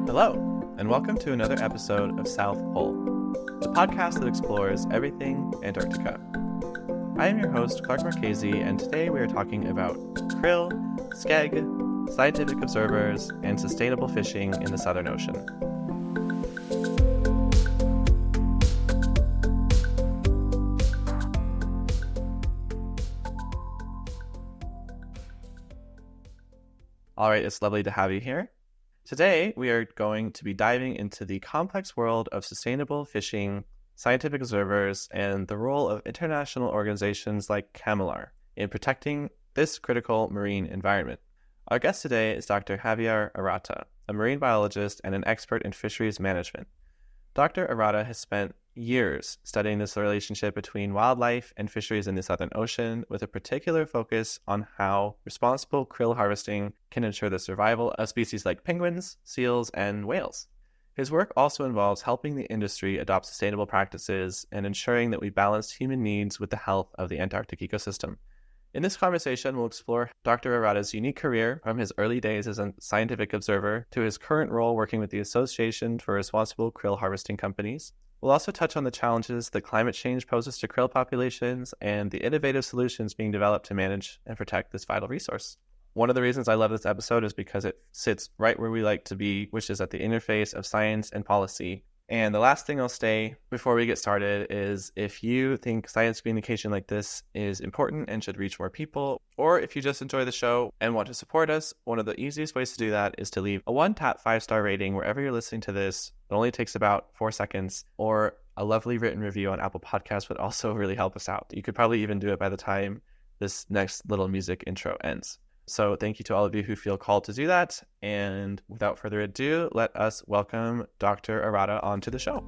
Hello, and welcome to another episode of South Pole, the podcast that explores everything Antarctica. I am your host, Clark Marchese, and today we are talking about krill, skeg, scientific observers, and sustainable fishing in the Southern Ocean. All right, it's lovely to have you here. Today, we are going to be diving into the complex world of sustainable fishing, scientific observers, and the role of international organizations like CCAMLR in protecting this critical marine environment. Our guest today is Dr. Javier Arata, a marine biologist and an expert in fisheries management. Dr. Arata has spent years studying this relationship between wildlife and fisheries in the Southern Ocean, with a particular focus on how responsible krill harvesting can ensure the survival of species like penguins, seals, and whales. His work also involves helping the industry adopt sustainable practices and ensuring that we balance human needs with the health of the Antarctic ecosystem. In this conversation, we'll explore Dr. Arata's unique career from his early days as a scientific observer to his current role working with the Association for Responsible Krill Harvesting Companies. We'll also touch on the challenges that climate change poses to krill populations and the innovative solutions being developed to manage and protect this vital resource. One of the reasons I love this episode is because it sits right where we like to be, which is at the interface of science and policy. And the last thing I'll say before we get started is if you think science communication like this is important and should reach more people, or if you just enjoy the show and want to support us, one of the easiest ways to do that is to leave a 1-tap 5-star rating wherever you're listening to this. It only takes about 4 seconds, or a lovely written review on Apple Podcasts would also really help us out. You could probably even do it by the time this next little music intro ends. So thank you to all of you who feel called to do that. And without further ado, let us welcome Dr. Arata onto the show.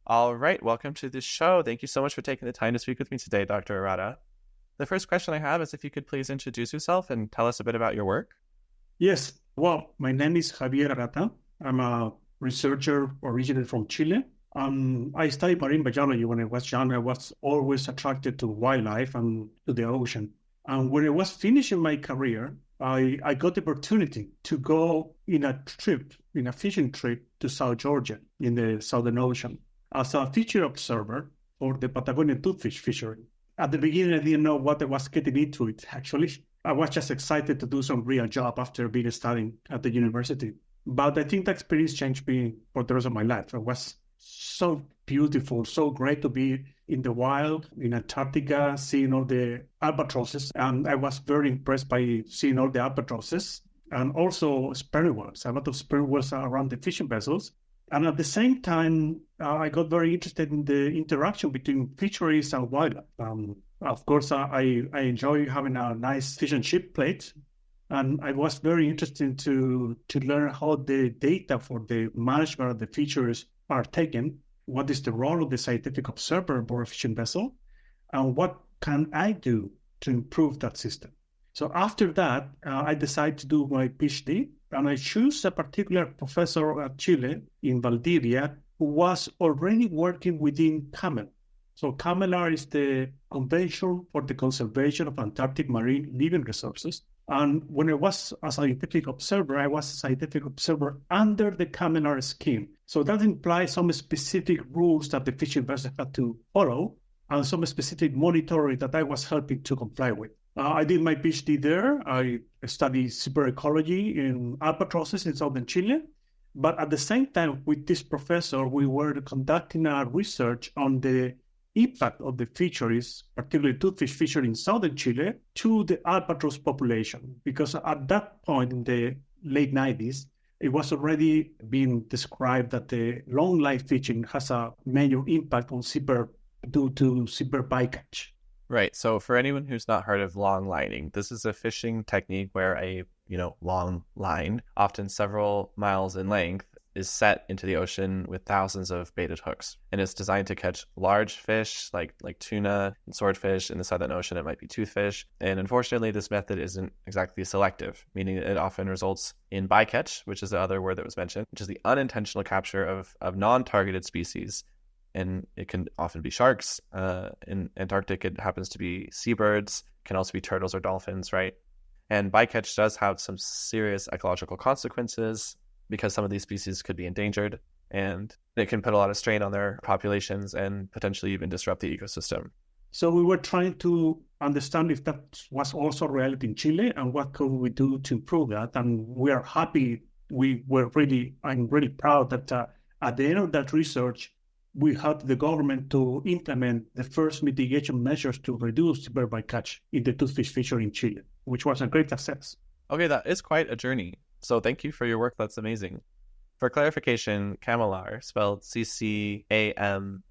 All right, welcome to the show. Thank you so much for taking the time to speak with me today, Dr. Arata. The first question I have is if you could please introduce yourself and tell us a bit about your work. Yes. Well, my name is Javier Arata. I'm a researcher originally from Chile. I studied marine biology when I was young. I was always attracted to wildlife and to the ocean. And when I was finishing my career, I got the opportunity to go in a fishing trip to South Georgia in the Southern Ocean as a feature observer for the Patagonian toothfish fishery. At the beginning, I didn't know what I was getting into it, actually. I was just excited to do some real job after being studying at the university. But I think that experience changed me for the rest of my life. It was so beautiful, so great to be in the wild, in Antarctica, seeing all the albatrosses. And I was very impressed by seeing all the albatrosses and also sperm whales, a lot of sperm whales around the fishing vessels. And at the same time, I got very interested in the interaction between fisheries and wildlife. Of course, I enjoy having a nice fish and chip plate. And I was very interested to learn how the data for the management of the fisheries are taken, what is the role of the scientific observer aboard a fishing vessel, and what can I do to improve that system. So after that, I decided to do my PhD. And I chose a particular professor at Chile in Valdivia who was already working within CCAMLR. So CCAMLR is the Convention for the Conservation of Antarctic Marine Living Resources. And when I was a scientific observer, I was a scientific observer under the CCAMLR scheme. So that implies some specific rules that the fishing vessel had to follow and some specific monitoring that I was helping to comply with. I did my PhD there. I studied super ecology in albatrosses in southern Chile. But at the same time, with this professor, we were conducting our research on the impact of the fisheries, particularly toothfish fishery in southern Chile, to the albatross population. Because at that point in the late 90s, it was already being described that the long life fishing has a major impact on zipper due to zipper bycatch. Right. So for anyone who's not heard of long lining, this is a fishing technique where a long line, often several miles in length, is set into the ocean with thousands of baited hooks. And it's designed to catch large fish like tuna and swordfish. In the Southern Ocean, it might be toothfish. And unfortunately, this method isn't exactly selective, meaning it often results in bycatch, which is the other word that was mentioned, which is the unintentional capture of non-targeted species. And it can often be sharks. In Antarctic, it happens to be seabirds, can also be turtles or dolphins, right? And bycatch does have some serious ecological consequences because some of these species could be endangered, and it can put a lot of strain on their populations and potentially even disrupt the ecosystem. So we were trying to understand if that was also a reality in Chile and what could we do to improve that. And we are happy. I'm really proud that at the end of that research, we helped the government to implement the first mitigation measures to reduce severe bycatch in the toothfish fishery in Chile, which was a great success. Okay, that is quite a journey. So thank you for your work. That's amazing. For clarification, CCAMLR, spelled CCAMLR,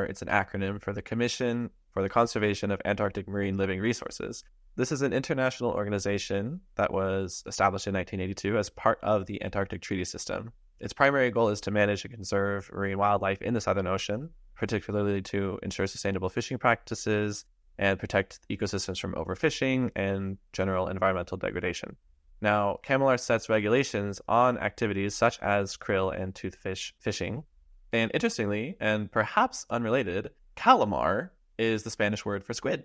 it's an acronym for the Commission for the Conservation of Antarctic Marine Living Resources. This is an international organization that was established in 1982 as part of the Antarctic Treaty System. Its primary goal is to manage and conserve marine wildlife in the Southern Ocean, particularly to ensure sustainable fishing practices and protect ecosystems from overfishing and general environmental degradation. Now, CCAMLR sets regulations on activities such as krill and toothfish fishing. And interestingly, and perhaps unrelated, calamar is the Spanish word for squid.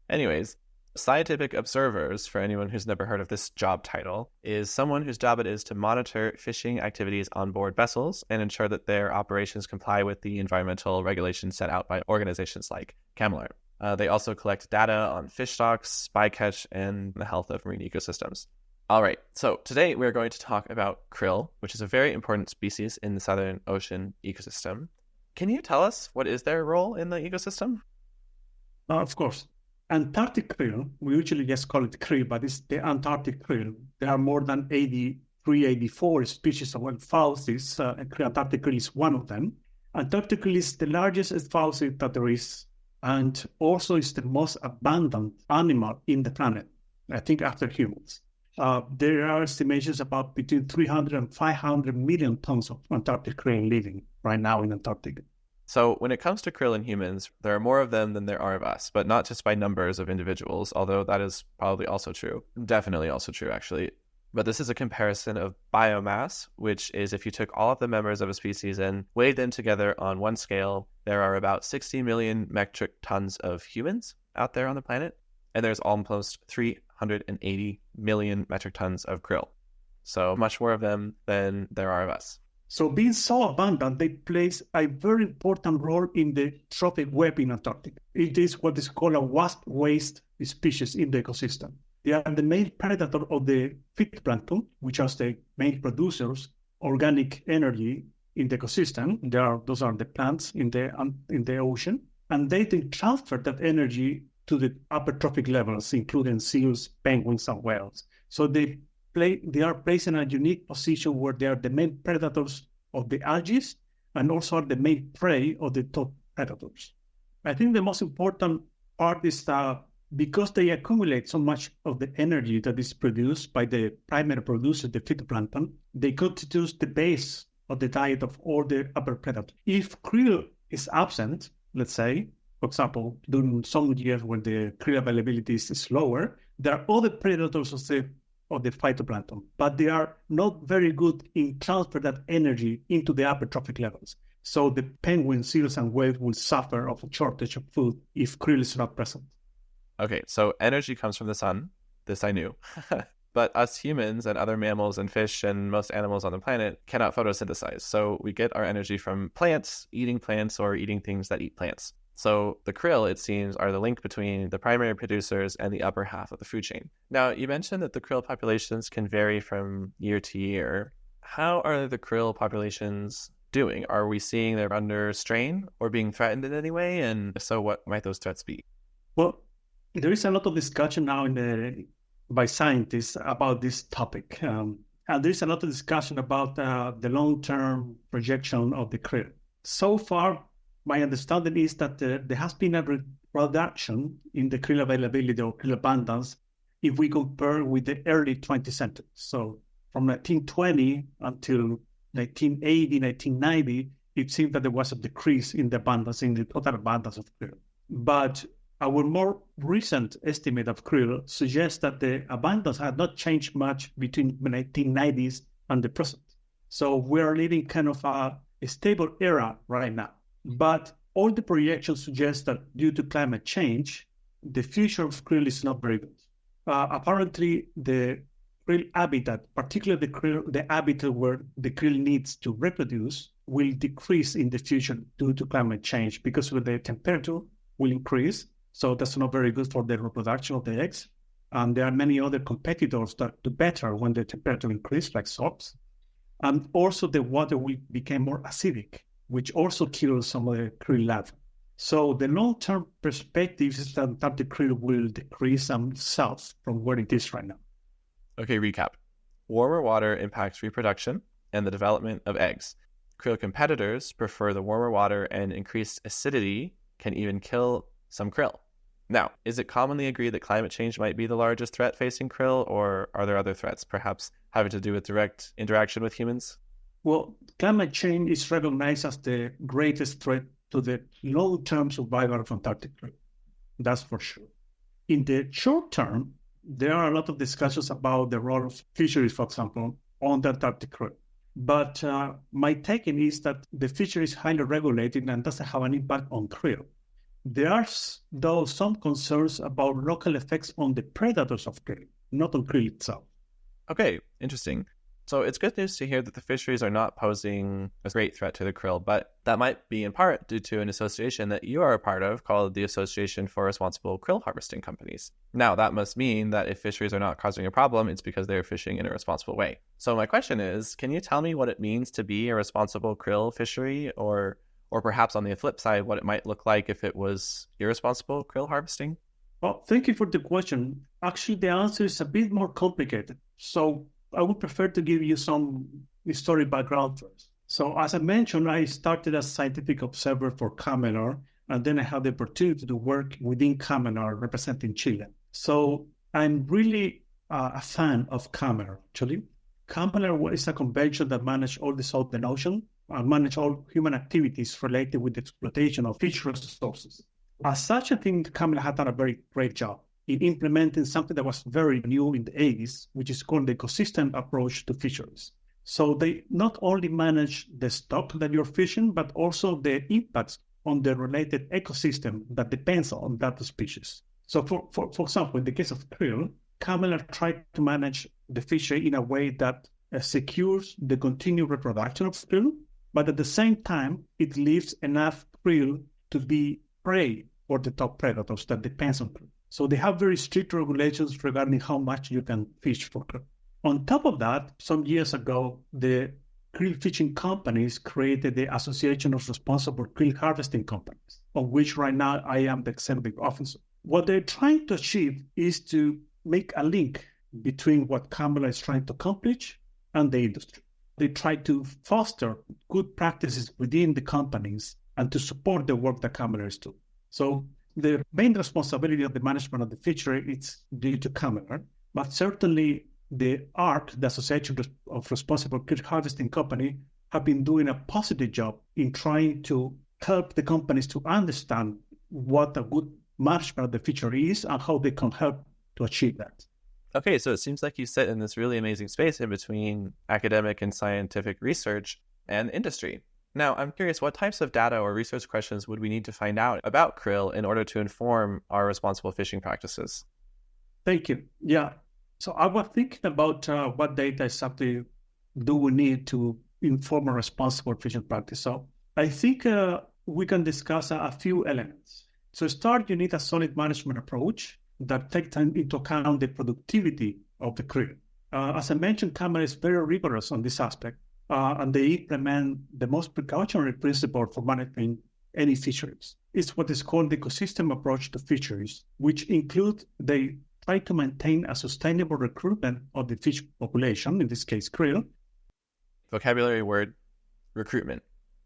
Anyways, scientific observers, for anyone who's never heard of this job title, is someone whose job it is to monitor fishing activities on board vessels and ensure that their operations comply with the environmental regulations set out by organizations like CCAMLR. They also collect data on fish stocks, bycatch, and the health of marine ecosystems. All right, so today we're going to talk about krill, which is a very important species in the Southern Ocean ecosystem. Can you tell us what is their role in the ecosystem? Of course. Antarctic krill, we usually just call it krill, but it's the Antarctic krill. There are more than 84 species of fauces. Antarctic krill is one of them. Antarctic krill is the largest fauce that there is, and also is the most abundant animal in the planet, I think after humans. There are estimations about between 300 and 500 million tons of Antarctic krill living right now in Antarctica. So when it comes to krill in humans, there are more of them than there are of us, but not just by numbers of individuals, although that is probably also true. Definitely also true, actually. But this is a comparison of biomass, which is if you took all of the members of a species and weighed them together on one scale, there are about 60 million metric tons of humans out there on the planet, and there's almost 380 million metric tons of krill. So much more of them than there are of us. So being so abundant, they play a very important role in the trophic web in Antarctica. It is what is called a waste species in the ecosystem. They are the main predator of the phytoplankton, which are the main producers organic energy in the ecosystem. Those are the plants in the ocean, and they then transfer that energy to the upper trophic levels, including seals, penguins, and whales. So they are placed in a unique position where they are the main predators of the algae and also are the main prey of the top predators. I think the most important part is that because they accumulate so much of the energy that is produced by the primary producer, the phytoplankton, they constitute the base of the diet of all the upper predators. If krill is absent, let's say, for example, during some years when the krill availability is lower, there are other predators of the phytoplankton, but they are not very good in transfer that energy into the upper trophic levels. So the penguins, seals, and whales will suffer of a shortage of food if krill is not present. Okay, so energy comes from the sun. This I knew. But us humans and other mammals and fish and most animals on the planet cannot photosynthesize. So we get our energy from plants, eating plants, or eating things that eat plants. So the krill, it seems, are the link between the primary producers and the upper half of the food chain. Now, you mentioned that the krill populations can vary from year to year. How are the krill populations doing? Are we seeing they're under strain or being threatened in any way? And if so, what might those threats be? Well, there is a lot of discussion now by scientists about this topic. And there is a lot of discussion about the long-term projection of the krill. So far, my understanding is that there has been a reduction in the krill availability or krill abundance if we compare with the early 20th century. So from 1920 until 1980, 1990, it seemed that there was a decrease in the abundance, in the total abundance of krill. But our more recent estimate of krill suggests that the abundance had not changed much between the 1990s and the present. So we're living kind of a stable era right now. But all the projections suggest that due to climate change, the future of krill is not very good. Apparently, the krill habitat, particularly the habitat where the krill needs to reproduce, will decrease in the future due to climate change because the temperature will increase. So that's not very good for the reproduction of the eggs. And there are many other competitors that do better when the temperature increases, like sops. And also the water will become more acidic, which also kills some of the krill larvae. So the long-term perspective is that Antarctic krill will decrease south from where it is right now. Okay, recap. Warmer water impacts reproduction and the development of eggs. Krill competitors prefer the warmer water, and increased acidity can even kill some krill. Now, is it commonly agreed that climate change might be the largest threat facing krill, or are there other threats, perhaps having to do with direct interaction with humans? Well, climate change is recognized as the greatest threat to the long-term survival of Antarctic krill. That's for sure. In the short term, there are a lot of discussions about the role of fisheries, for example, on the Antarctic krill. But my take is that the fishery is highly regulated and doesn't have an impact on krill. There are, though, some concerns about local effects on the predators of krill, not on krill itself. Okay, interesting. So it's good news to hear that the fisheries are not posing a great threat to the krill, but that might be in part due to an association that you are a part of called the Association for Responsible Krill Harvesting Companies. Now, that must mean that if fisheries are not causing a problem, it's because they're fishing in a responsible way. So my question is, can you tell me what it means to be a responsible krill fishery, or perhaps on the flip side, what it might look like if it was irresponsible krill harvesting? Well, thank you for the question. Actually, the answer is a bit more complicated. So I would prefer to give you some history background first. So as I mentioned, I started as scientific observer for CCAMLR, and then I had the opportunity to work within CCAMLR representing Chile. So I'm really a fan of CCAMLR, actually. CCAMLR is a convention that manages all the Southern Ocean and manages all human activities related with the exploitation of fish resources. As such, I think CCAMLR had done a very great job in implementing something that was very new in the 80s, which is called the ecosystem approach to fisheries. So they not only manage the stock that you're fishing, but also the impacts on the related ecosystem that depends on that species. So for example, in the case of krill, CCAMLR tried to manage the fishery in a way that secures the continued reproduction of krill, but at the same time, it leaves enough krill to be prey for the top predators that depends on krill. So they have very strict regulations regarding how much you can fish for krill. On top of that, some years ago, the krill fishing companies created the Association of Responsible Krill Harvesting Companies, of which right now I am the executive officer. What they're trying to achieve is to make a link between what CCAMLR is trying to accomplish and the industry. They try to foster good practices within the companies and to support the work that CCAMLR is doing. So the main responsibility of the management of the fishery is due to CCAMLR, but certainly the ARC, the Association of Responsible Krill Harvesting Company, have been doing a positive job in trying to help the companies to understand what a good management of the fishery is and how they can help to achieve that. Okay, so it seems like you sit in this really amazing space in between academic and scientific research and industry. Now, I'm curious, what types of data or research questions would we need to find out about krill in order to inform our responsible fishing practices? Thank you. Yeah. So I was thinking about what data exactly do we need to inform a responsible fishing practice. So I think we can discuss a few elements. So start, you need a solid management approach that takes into account the productivity of the krill. As I mentioned, CCAMLR is very rigorous on this aspect. And they implement the most precautionary principle for managing any fisheries. It's what is called the ecosystem approach to fisheries, which include they try to maintain a sustainable recruitment of the fish population, in this case krill. Vocabulary word, recruitment.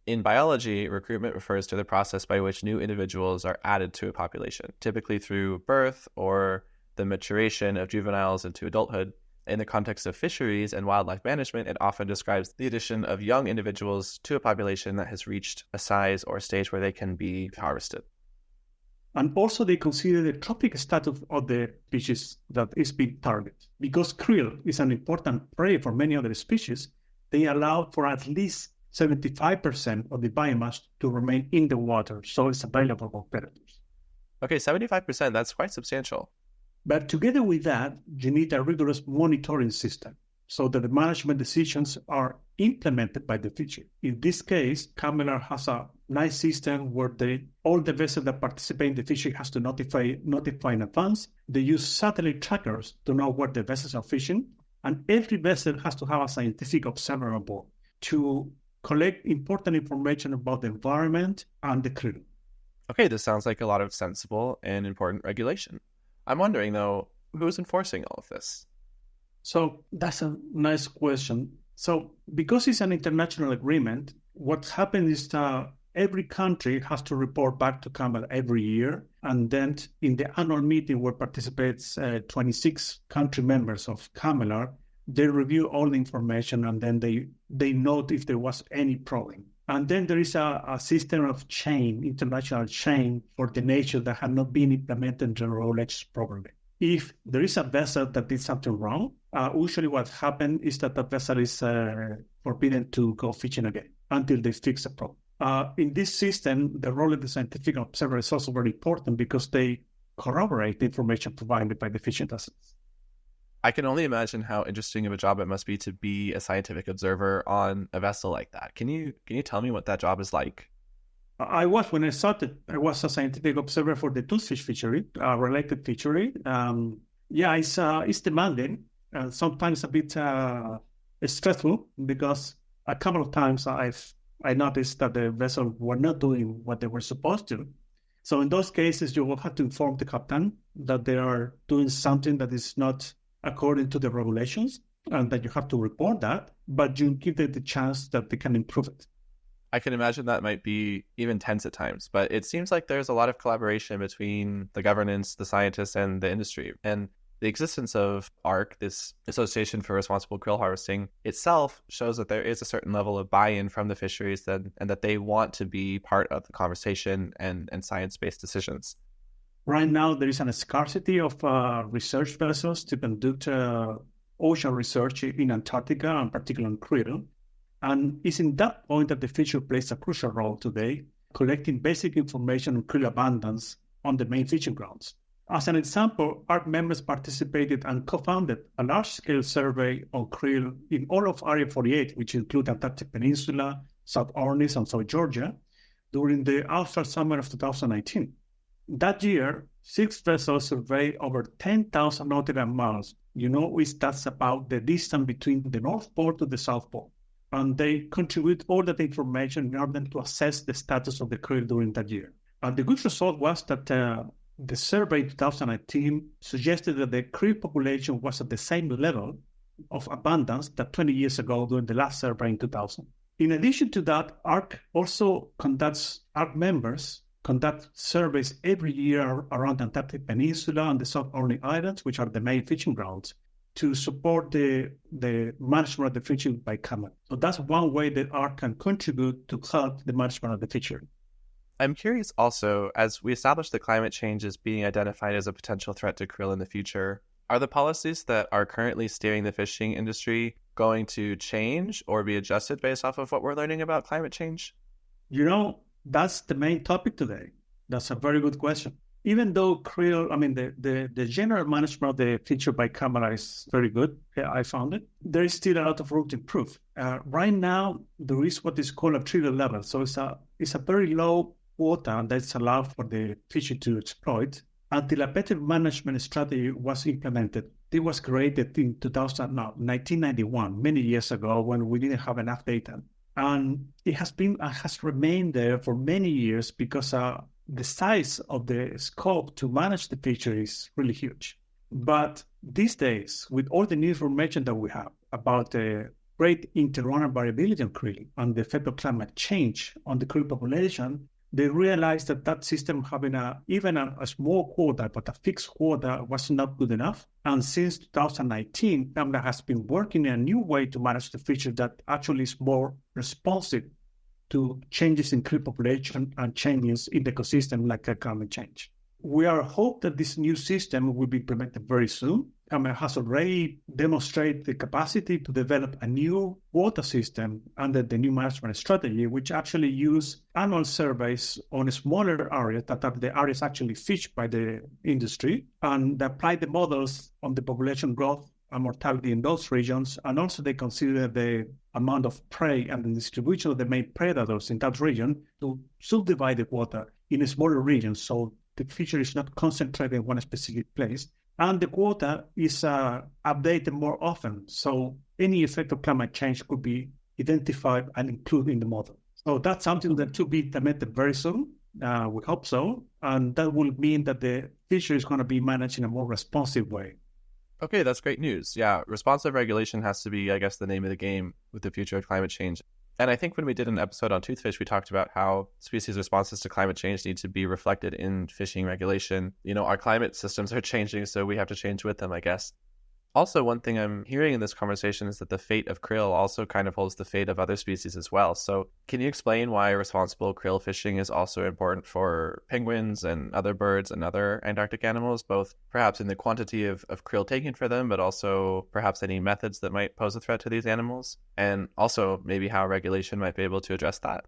In biology, recruitment refers to the process by which new individuals are added to a population, typically through birth or the maturation of juveniles into adulthood. In the context of fisheries and wildlife management, it often describes the addition of young individuals to a population that has reached a size or stage where they can be harvested. And also they consider the trophic status of the species that is being targeted. Because krill is an important prey for many other species, they allow for at least 75% of the biomass to remain in the water, so it's available for predators. Okay, 75%, that's quite substantial. But together with that, you need a rigorous monitoring system so that the management decisions are implemented by the fishery. In this case, CCAMLR has a nice system where all the vessels that participate in the fishery has to notify in advance. They use satellite trackers to know where the vessels are fishing, and every vessel has to have a scientific observer on board to collect important information about the environment and the krill. Okay, this sounds like a lot of sensible and important regulation. I'm wondering, though, who's enforcing all of this? So that's a nice question. So because it's an international agreement, what happens is that every country has to report back to CCAMLR every year. And then in the annual meeting where participates 26 country members of CCAMLR, they review all the information and then they note if there was any problem. And then there is a system of international chain for the nations that have not been implemented the regulations properly. If there is a vessel that did something wrong, usually what happens is that the vessel is forbidden to go fishing again until they fix the problem. In this system, the role of the scientific observer is also very important because they corroborate the information provided by the fishing vessels. I can only imagine how interesting of a job it must be to be a scientific observer on a vessel like that. Can you tell me what that job is like? When I started, I was a scientific observer for the toothfish fishery, related fishery. It's demanding, sometimes a bit stressful because a couple of times I noticed that the vessels were not doing what they were supposed to. So in those cases, you will have to inform the captain that they are doing something that is not according to the regulations and that you have to report that, but you give them the chance that they can improve it. I can imagine that might be even tense at times, but it seems like there's a lot of collaboration between the governance, the scientists, and the industry. And the existence of ARC, this Association for Responsible Krill Harvesting, itself shows that there is a certain level of buy-in from the fisheries and that they want to be part of the conversation and science-based decisions. Right now, there is a scarcity of research vessels to conduct ocean research in Antarctica, and particularly on krill. And it's in that point that the fishery plays a crucial role today, collecting basic information on krill abundance on the main fishing grounds. As an example, ARC members participated and co-founded a large-scale survey on krill in all of Area 48, which include Antarctic Peninsula, South Orkneys, and South Georgia, during the austral summer of 2019. That year, 6 vessels surveyed over 10,000 nautical miles. That's about the distance between the North Pole to the South Pole. And they contribute all that information in order to assess the status of the krill during that year. And the good result was that the survey in 2019 suggested that the krill population was at the same level of abundance that 20 years ago during the last survey in 2000. In addition to that, ARC members conduct surveys every year around the Antarctic Peninsula and the South Orkney Islands, which are the main fishing grounds, to support the management of the fishery by CCAMLR. So that's one way that ARC can contribute to help the management of the fishery. I'm curious also, as we establish that climate change is being identified as a potential threat to krill in the future, are the policies that are currently steering the fishing industry going to change or be adjusted based off of what we're learning about climate change? That's the main topic today. That's a very good question. Even though krill, the general management of the fishery by CCAMLR is very good, I found it, there is still a lot of room to improve. Right now, there is what is called a trigger level. So it's a very low quota that's allowed for the fishery to exploit until a better management strategy was implemented. It was created in 1991, many years ago, when we didn't have enough data. And it has remained there for many years because the size of the scope to manage the fishery is really huge. But these days, with all the new information that we have about the great interrunner variability of krill and the effect of climate change on the krill population, they realized that that system having even a small quota, but a fixed quota was not good enough. And since 2019, CCAMLR has been working in a new way to manage the fishery that actually is more responsive to changes in krill population and changes in the ecosystem like climate change. We are hope that this new system will be implemented very soon. CCAMLR has already demonstrated the capacity to develop a new quota system under the new management strategy, which actually use annual surveys on smaller areas that are the areas actually fished by the industry, and apply the models on the population growth and mortality in those regions. And also they consider the amount of prey and the distribution of the main predators in that region to subdivide the quota in smaller regions, so the fishery is not concentrated in one specific place. And the quota is updated more often. So any effect of climate change could be identified and included in the model. So that's something that should be implemented very soon. We hope so. And that will mean that the fishery is going to be managed in a more responsive way. Okay, that's great news. Yeah, responsive regulation has to be, I guess, the name of the game with the future of climate change. And I think when we did an episode on toothfish, we talked about how species responses to climate change need to be reflected in fishing regulation. You know, our climate systems are changing, so we have to change with them, I guess. Also, one thing I'm hearing in this conversation is that the fate of krill also kind of holds the fate of other species as well. So can you explain why responsible krill fishing is also important for penguins and other birds and other Antarctic animals, both perhaps in the quantity of krill taken for them, but also perhaps any methods that might pose a threat to these animals? And also maybe how regulation might be able to address that?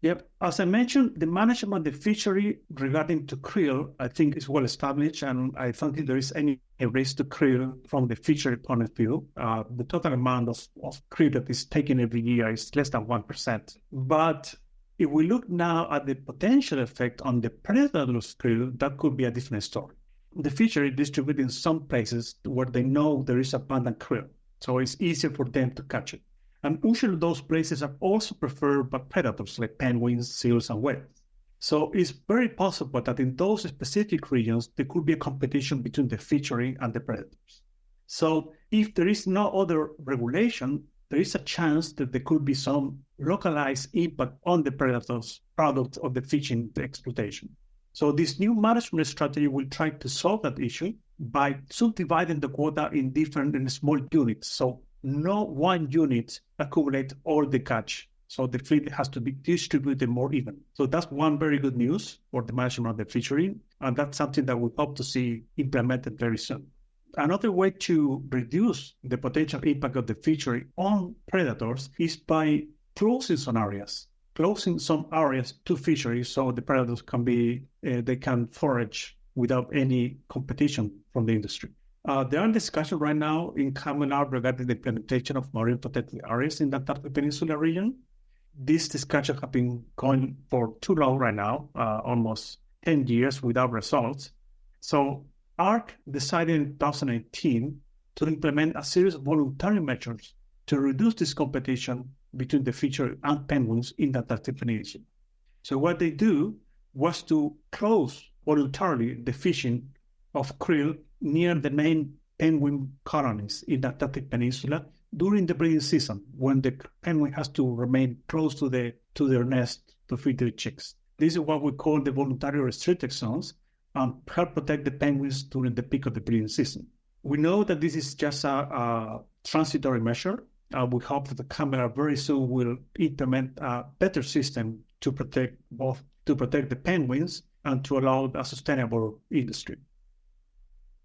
Yep. As I mentioned, the management of the fishery regarding to krill, I think, is well established, and I don't think there is any risk to krill from the fishery point of view. The total amount of krill that is taken every year is less than 1%. But if we look now at the potential effect on the predator's krill, that could be a different story. The fishery is distributed in some places where they know there is abundant krill, so it's easier for them to catch it. And usually those places are also preferred by predators like penguins, seals, and whales. So it's very possible that in those specific regions, there could be a competition between the fishery and the predators. So if there is no other regulation, there is a chance that there could be some localized impact on the predators' product of the fishing, the exploitation. So this new management strategy will try to solve that issue by subdividing the quota in small units. So no one unit accumulate all the catch. So the fleet has to be distributed more even. So that's one very good news for the management of the fishery. And that's something that we hope to see implemented very soon. Another way to reduce the potential impact of the fishery on predators is by closing some areas to fisheries so the predators they can forage without any competition from the industry. There are discussions right now in CCAMLR regarding the implementation of marine protected areas in the Antarctic Peninsula region. These discussions have been going for too long right now, almost 10 years without results. So ARC decided in 2018 to implement a series of voluntary measures to reduce this competition between the fishery and penguins in the Antarctic Peninsula. So what they do was to close voluntarily the fishing of krill near the main penguin colonies in the Antarctic Peninsula during the breeding season, when the penguin has to remain close to their nest to feed their chicks. This is what we call the voluntary restricted zones, and help protect the penguins during the peak of the breeding season. We know that this is just a transitory measure. We hope that the CCAMLR very soon will implement a better system to protect the penguins and to allow a sustainable industry.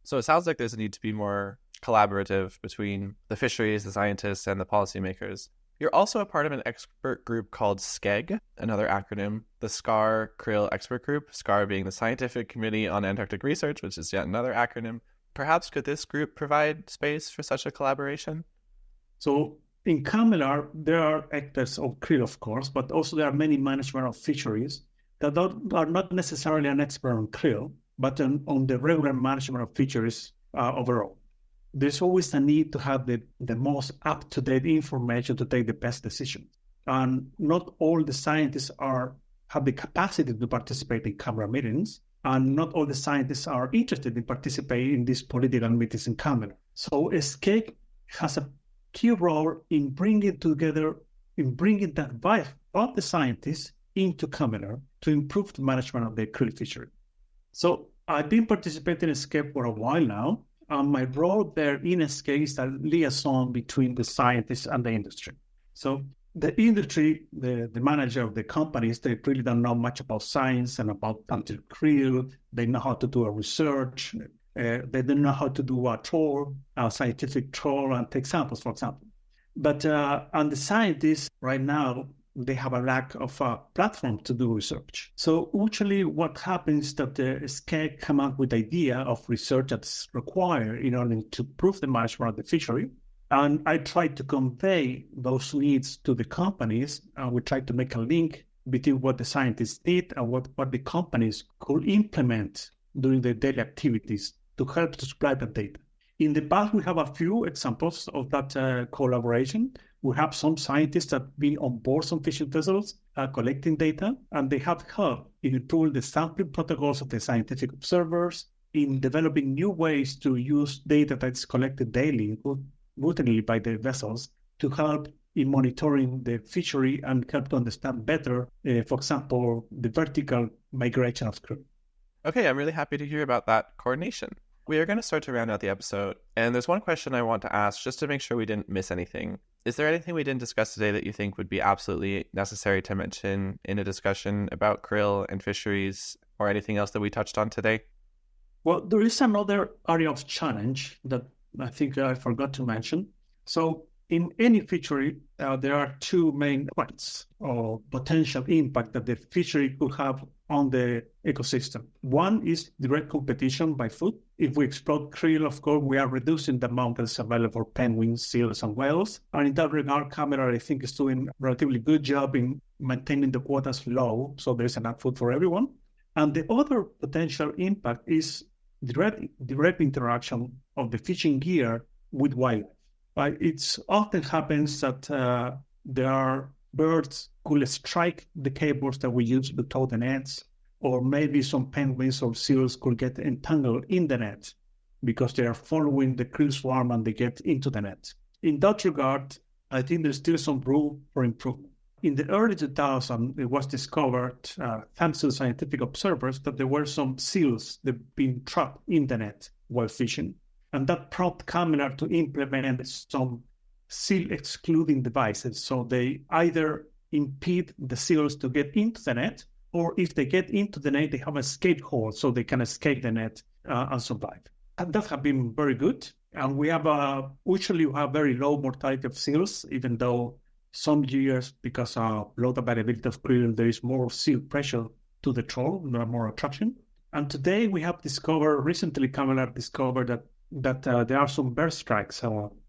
So it sounds like there's a need to be more collaborative between the fisheries, the scientists, and the policymakers. You're also a part of an expert group called SCEG, another acronym, the SCAR Krill Expert Group, SCAR being the Scientific Committee on Antarctic Research, which is yet another acronym. Perhaps could this group provide space for such a collaboration? So in CCAMLR, there are experts of krill, of course, but also there are many management of fisheries that are not necessarily an expert on krill, but on the regular management of fisheries overall. There's always a need to have the most up-to-date information to take the best decisions. And not all the scientists have the capacity to participate in CCAMLR meetings, and not all the scientists are interested in participating in these political meetings in CCAMLR. So SCEG has a key role in bringing that advice of the scientists into CCAMLR to improve the management of the krill fishery. So I've been participating in SCAPE for a while now, and my role there in SCAPE is a liaison between the scientists and the industry. So the industry, the manager of the companies, they really don't know much about science and about Antarctic krill. They know how to do a research. They don't know how to do a scientific tour and take samples, for example. But and the scientists right now, they have a lack of a platform to do research. So usually what happens is that the SCAPE come up with the idea of research that's required in order to improve the management of the fishery. And I try to convey those needs to the companies. And we try to make a link between what the scientists need and what the companies could implement during their daily activities to help to supply the data. In the past, we have a few examples of that collaboration. We have some scientists that have been on board some fishing vessels collecting data, and they have helped in improving the sampling protocols of the scientific observers, in developing new ways to use data that's collected daily, routinely by the vessels, to help in monitoring the fishery and help to understand better, for example, the vertical migration of krill. Okay, I'm really happy to hear about that coordination. We are going to start to round out the episode, and there's one question I want to ask just to make sure we didn't miss anything. Is there anything we didn't discuss today that you think would be absolutely necessary to mention in a discussion about krill and fisheries, or anything else that we touched on today? Well, there is another area of challenge that I think I forgot to mention. So in any fishery, there are two main points or potential impact that the fishery could have on the ecosystem. One is direct competition by food. If we exploit krill, of course, we are reducing the amount that's available for penguins, seals, and whales. And in that regard, CCAMLR, I think, is doing a relatively good job in maintaining the quotas low, so there's enough food for everyone. And the other potential impact is direct interaction of the fishing gear with wildlife. It often happens that there are birds could strike the cables that we use to tow the nets, or maybe some penguins or seals could get entangled in the net because they are following the krill swarm and they get into the net. In that regard, I think there's still some room for improvement. In the early 2000s, it was discovered, thanks to scientific observers, that there were some seals that had been trapped in the net while fishing. And that prompted CCAMLR to implement some seal excluding devices. So they either impede the seals to get into the net, or if they get into the net, they have an escape hole so they can escape the net and survive. And that has been very good. And we have usually we have very low mortality of seals, even though some years, because of low availability of krill, there is more seal pressure to the troll, more attraction. And today we have recently CCAMLR discovered that there are some bird strikes.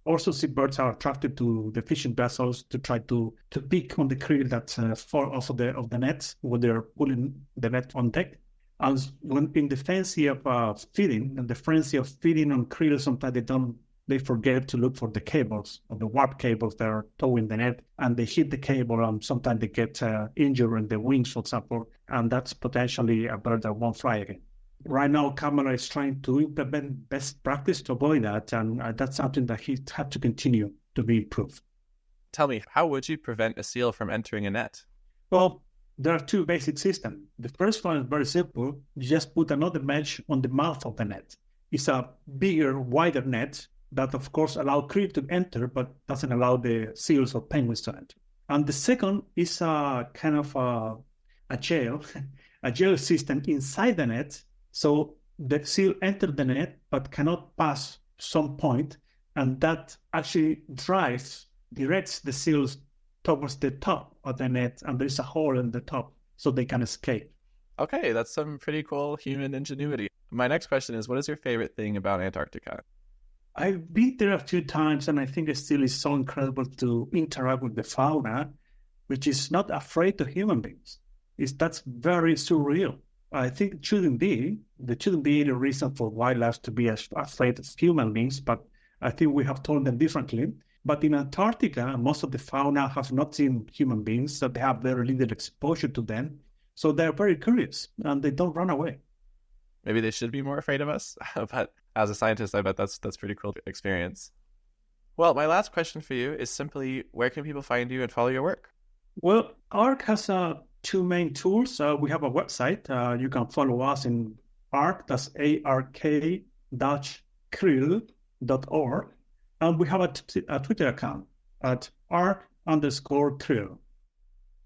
Also, seabirds are attracted to the fishing vessels to try to pick on the krill that fall off of the nets when they're pulling the net on deck. And when in the frenzy of feeding on krill, sometimes they forget to look for the cables or the warp cables that are towing the net, and they hit the cable, and sometimes they get injured in the wings, for example, and that's potentially a bird that won't fly again. Right now, CCAMLR is trying to implement best practice to avoid that, and that's something that he had to continue to be improved. Tell me, how would you prevent a seal from entering a net? Well, there are two basic systems. The first one is very simple. You just put another mesh on the mouth of the net. It's a bigger, wider net that, of course, allows krill to enter, but doesn't allow the seals or penguins to enter. And the second is a kind of a jail system inside the net. So the seal entered the net, but cannot pass some point, and that actually directs the seals towards the top of the net, and there's a hole in the top so they can escape. Okay, that's some pretty cool human ingenuity. My next question is, what is your favorite thing about Antarctica? I've been there a few times, and I think it still is so incredible to interact with the fauna, which is not afraid of human beings. That's very surreal. I think it shouldn't be. There shouldn't be any reason for wildlife to be afraid of human beings, but I think we have told them differently. But in Antarctica, most of the fauna have not seen human beings, so they have very little exposure to them. So they're very curious, and they don't run away. Maybe they should be more afraid of us, but as a scientist, I bet that's pretty cool experience. Well, my last question for you is simply, where can people find you and follow your work? Well, ARC has a two main tools. We have a website. You can follow us in ARK, that's ARK-Krill.org. And we have a Twitter account at ARK_Krill.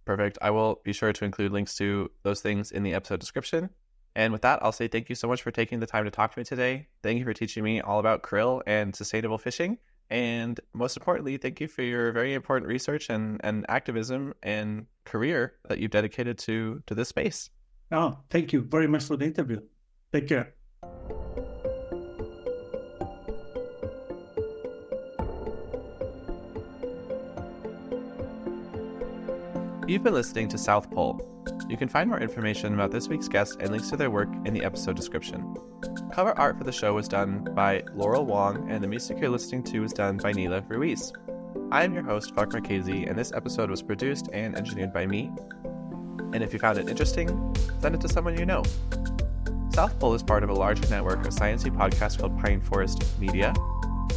Perfect. I will be sure to include links to those things in the episode description. And with that, I'll say thank you so much for taking the time to talk to me today. Thank you for teaching me all about krill and sustainable fishing. And most importantly, thank you for your very important research and activism and career that you've dedicated to this space. Oh, thank you very much for the interview. Take care. You've been listening to South Pole. You can find more information about this week's guest and links to their work in the episode description. Cover art for the show was done by Laurel Wong, and the music you're listening to was done by Nila Ruiz. I am your host, Clark Marchese, and this episode was produced and engineered by me. And if you found it interesting, send it to someone you know. South Pole is part of a larger network of sciencey podcasts called Pine Forest Media.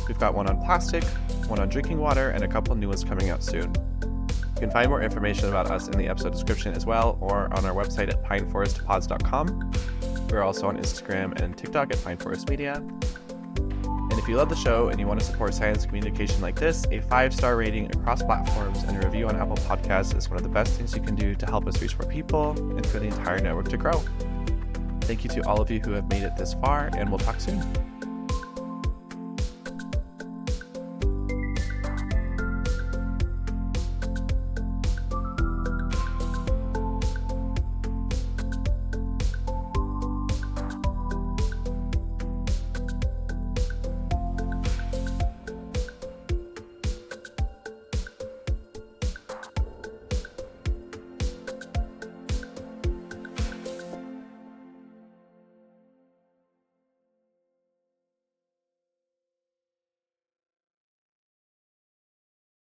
We've got one on plastic, one on drinking water, and a couple new ones coming out soon. You can find more information about us in the episode description as well, or on our website at pineforestpods.com. We're also on Instagram and TikTok at Pine Forest Media. And if you love the show and you want to support science communication like this, a 5-star rating across platforms and a review on Apple Podcasts is one of the best things you can do to help us reach more people and for the entire network to grow. Thank you to all of you who have made it this far, and we'll talk soon.